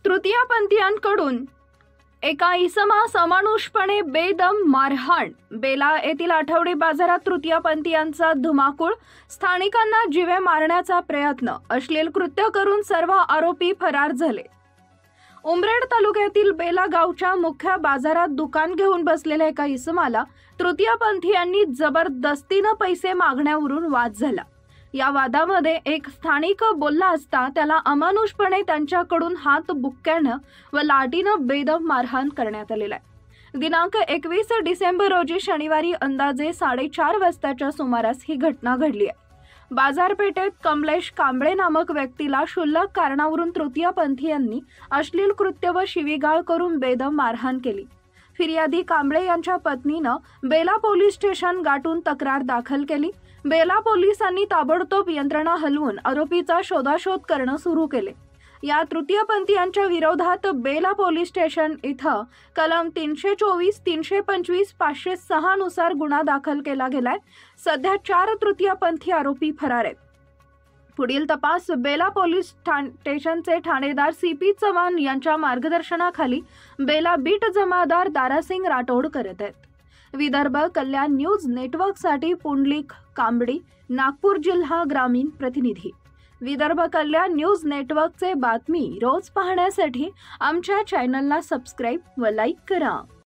तृतीयपंथीयांकडून एका इसमास अमानुषपणे बेदम मारहाण। बेला येथील आठवडी बाजारात तृतीयपंथीयांचा धुमाकूळ, स्थानिकांना जीवे मारण्याचा प्रयत्न, अश्लील कृत्य करून सर्व आरोपी फरार झाले। उमरेड तालुक्यातील बेला गावच्या मुख्य बाजारात दुकान घेऊन बसलेल्या एका इसमाला तृतीयपंथीयांनी जबरदस्तीने पैसे मागण्यावरून वाद झाला। या वादामध्ये एक स्थानिक बोलला असता त्याला अमानुषपणे त्यांच्याकडून हात बुक्क्यानं व लाठीनं बेदम मारहाण करण्यात आलेला आहे। दिनांक 21 डिसेंबर रोजी शनिवारी अंदाजे 4:30 वाजताच्या सुमारास ही घटना घडली आहे। बाजारपेठेत कमलेश कांबळे नामक व्यक्तीला क्षुल्लक कारणावरून तृतीयपंथीयांनी अश्लील कृत्य व शिवीगाळ करून बेदम मारहाण केली। फिर्यादी कांबळे यांच्या पत्नीनं बेला पोलीस स्टेशन गाठून तक्रार दाखल केली। बेला पोलिसांनी ताबडतोब यंत्रणा हलवून आरोपीचा शोधाशोध करणं सुरू केले। या तृतीयपंथीयांच्या विरोधात बेला पोलीस स्टेशन इथं कलम 324, 325, 506 नुसार गुन्हा दाखल केला गेलाय। सध्या 4 तृतीयपंथी आरोपी फरार आहेत। पुढील तपास बेला पोलीस स्टेशनचे ठाणेदार CP चव्हाण यांच्या मार्गदर्शनाखाली बेला बीट जमादार दारासिंग राठोड करत आहेत। विदर्भ कल्याण न्यूज नेटवर्कसाठी पुंडलिक कांबडी, नागपूर जिल्हा ग्रामीण प्रतिनिधी। विदर्भ कल्याण न्यूज नेटवर्कचे बातमी रोज पाहण्यासाठी आमच्या चॅनलला सबस्क्राइब व लाईक करा।